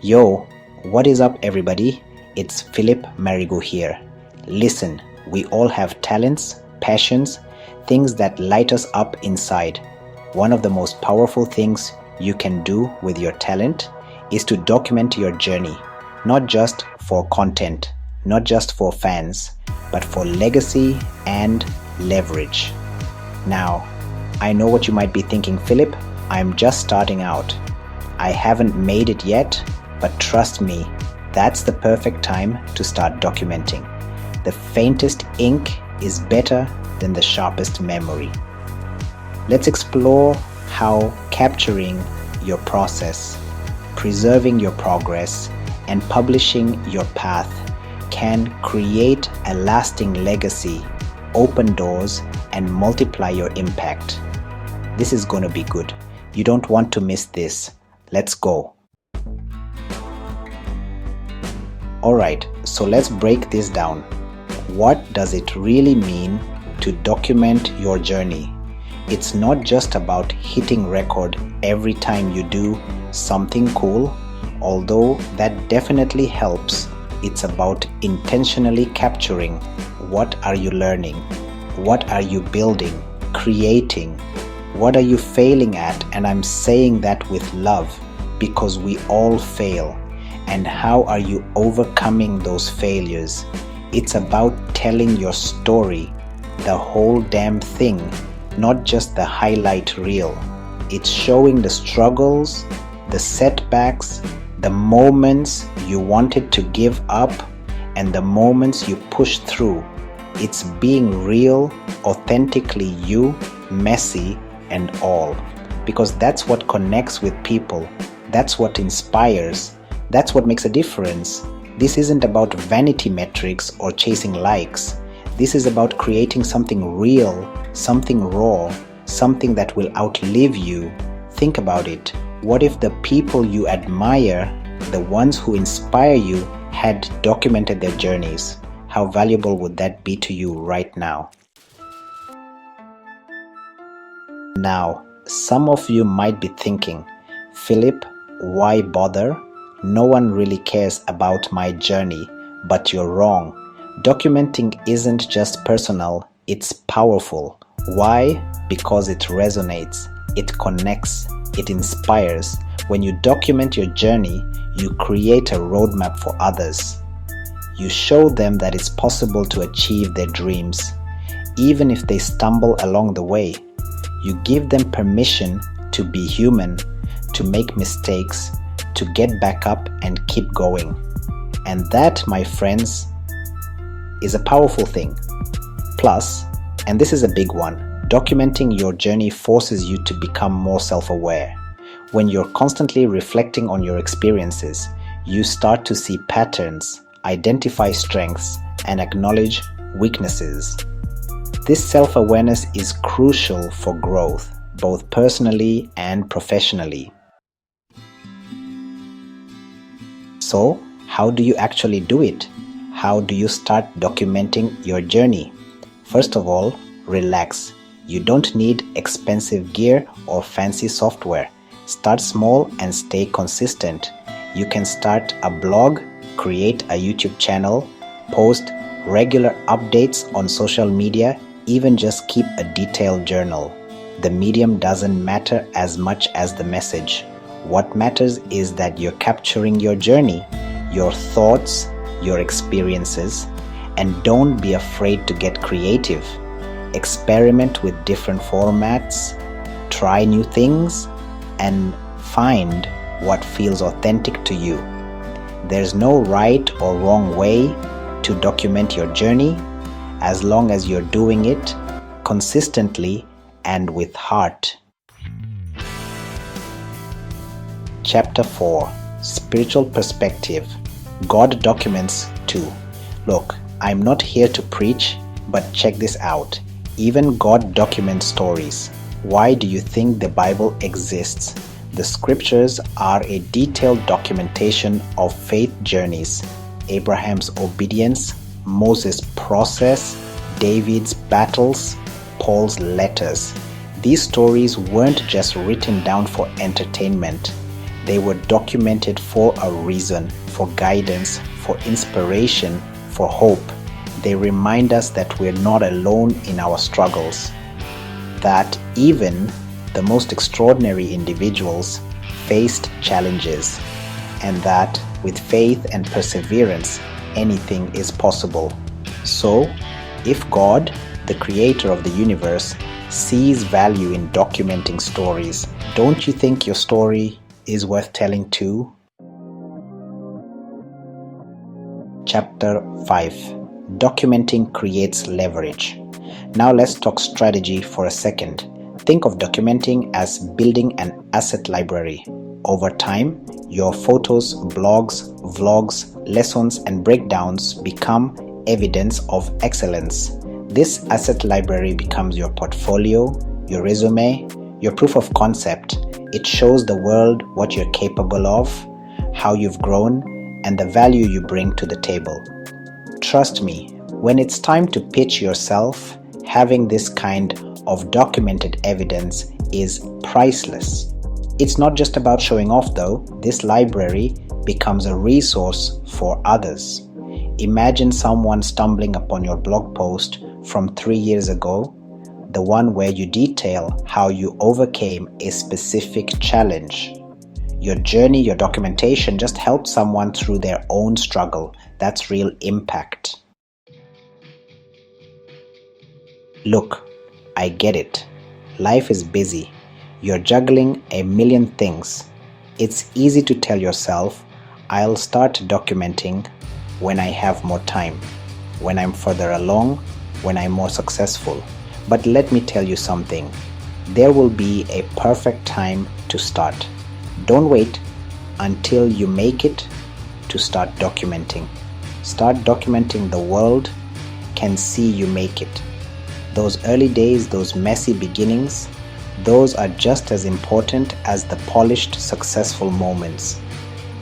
Yo, what is up, everybody? It's Philip Marigo here. Listen, we all have talents, passions, things that light us up inside. One of the most powerful things you can do with your talent is to document your journey, not just for content, not just for fans, but for legacy and leverage. Now, I know what you might be thinking, Philip. I'm just starting out. I haven't made it yet, but trust me, that's the perfect time to start documenting. The faintest ink is better than the sharpest memory. Let's explore how capturing your process, preserving your progress, and publishing your path can create a lasting legacy, open doors, and multiply your impact. This is going to be good. You don't want to miss this. Let's go. Alright, so let's break this down. What does it really mean to document your journey? It's not just about hitting record every time you do something cool, although that definitely helps. It's about intentionally capturing what are you learning, what are you building, creating, what are you failing at, and I'm saying that with love because we all fail. And how are you overcoming those failures? It's about telling your story, the whole damn thing, not just the highlight reel. It's showing the struggles, the setbacks, the moments you wanted to give up, and the moments you pushed through. It's being real, authentically you, messy and all. Because that's what connects with people. That's what inspires. That's what makes a difference. This isn't about vanity metrics or chasing likes. This is about creating something real, something raw, something that will outlive you. Think about it. What if the people you admire, the ones who inspire you, had documented their journeys? How valuable would that be to you right now? Now, some of you might be thinking, Philip, why bother? No one really cares about my journey, but you're wrong. Documenting isn't just personal, it's powerful. Why? Because it resonates, it connects, it inspires. When you document your journey, you create a roadmap for others. You show them that it's possible to achieve their dreams, even if they stumble along the way. You give them permission to be human, to make mistakes, to get back up and keep going. And that, my friends, is a powerful thing. Plus, and this is a big one, documenting your journey forces you to become more self-aware. When you're constantly reflecting on your experiences, you start to see patterns, identify strengths, and acknowledge weaknesses. This self-awareness is crucial for growth, both personally and professionally. So, how do you actually do it? How do you start documenting your journey? First of all, relax. You don't need expensive gear or fancy software. Start small and stay consistent. You can start a blog, create a YouTube channel, post regular updates on social media, even just keep a detailed journal. The medium doesn't matter as much as the message. What matters is that you're capturing your journey, your thoughts, your experiences, and don't be afraid to get creative. Experiment with different formats, try new things, and find what feels authentic to you. There's no right or wrong way to document your journey as long as you're doing it consistently and with heart. Chapter 4. Spiritual Perspective. God documents too. Look, I'm not here to preach, but check this out. Even God documents stories. Why do you think the Bible exists? The scriptures are a detailed documentation of faith journeys. Abraham's obedience, Moses' process, David's battles, Paul's letters. These stories weren't just written down for entertainment. They were documented for a reason, for guidance, for inspiration, for hope. They remind us that we're not alone in our struggles, that even the most extraordinary individuals faced challenges, and that with faith and perseverance, anything is possible. So, if God, the creator of the universe, sees value in documenting stories, don't you think your story is worth telling too? Chapter 5. Documenting creates leverage. Now let's talk strategy for a second. Think of documenting as building an asset library. Over time, your photos, blogs, vlogs, lessons, and breakdowns become evidence of excellence. This asset library becomes your portfolio, your resume, your proof of concept. It shows the world what you're capable of, how you've grown, and the value you bring to the table. Trust me, when it's time to pitch yourself, having this kind of documented evidence is priceless. It's not just about showing off though. This library becomes a resource for others. Imagine someone stumbling upon your blog post from 3 years ago, the one where you detail how you overcame a specific challenge. Your journey, your documentation just helped someone through their own struggle. That's real impact. Look, I get it. Life is busy. You're juggling a million things. It's easy to tell yourself, I'll start documenting when I have more time, when I'm further along, when I'm more successful. But let me tell you something. There will be a perfect time to start. Don't wait until you make it to start documenting. Start documenting. The world can see you make it. Those early days, those messy beginnings, those are just as important as the polished, successful moments.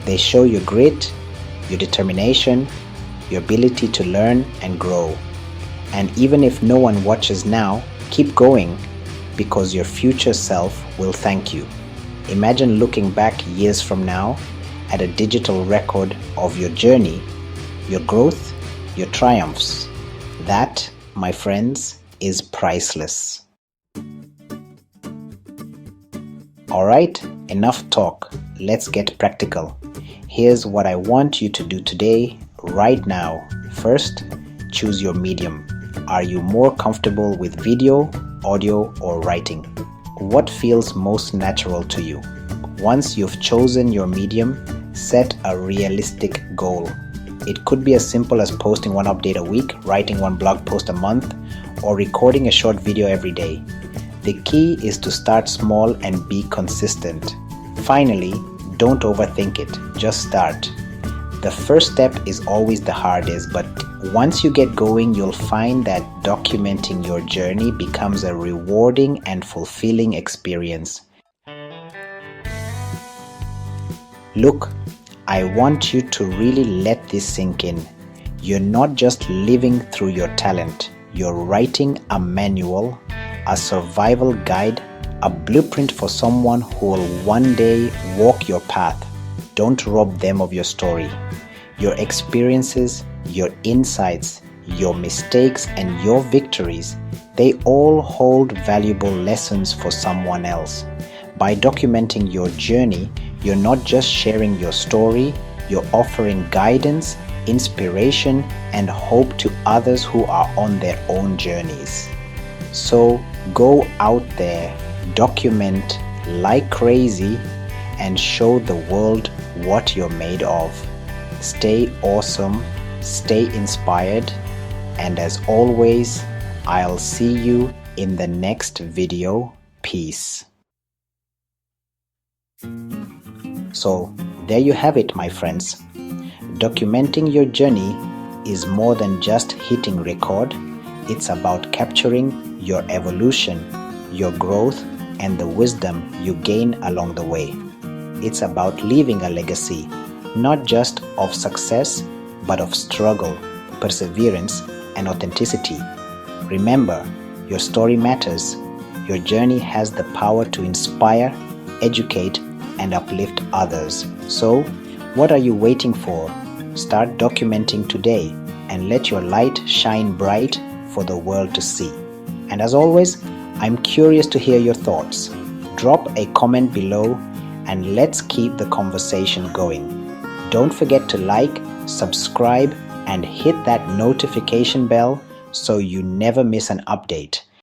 They show your grit, your determination, your ability to learn and grow. And even if no one watches now, keep going, because your future self will thank you. Imagine looking back years from now at a digital record of your journey, your growth, your triumphs. That, my friends, is priceless. Alright, enough talk. Let's get practical. Here's what I want you to do today, right now. First, choose your medium. Are you more comfortable with video, audio, or writing? What feels most natural to you? Once you've chosen your medium, set a realistic goal. It could be as simple as posting one update a week, writing one blog post a month, or recording a short video every day. The key is to start small and be consistent. Finally, don't overthink it, just start. The first step is always the hardest, but once you get going, you'll find that documenting your journey becomes a rewarding and fulfilling experience. Look, I want you to really let this sink in. You're not just living through your talent, you're writing a manual, a survival guide, a blueprint for someone who will one day walk your path. Don't rob them of your story. Your experiences, your insights, your mistakes, and your victories, they all hold valuable lessons for someone else. By documenting your journey, you're not just sharing your story, you're offering guidance, inspiration, and hope to others who are on their own journeys. So go out there, document like crazy, and show the world what you're made of. Stay awesome, stay inspired, and as always, I'll see you in the next video. Peace. So there you have it, my friends. Documenting your journey is more than just hitting record. It's about capturing your evolution, your growth, and the wisdom you gain along the way. It's about leaving a legacy, not just of success, but of struggle, perseverance, and authenticity. Remember, your story matters. Your journey has the power to inspire, educate, and uplift others. So, what are you waiting for? Start documenting today and let your light shine bright for the world to see. And as always, I'm curious to hear your thoughts. Drop a comment below and let's keep the conversation going. Don't forget to like, subscribe, and hit that notification bell so you never miss an update.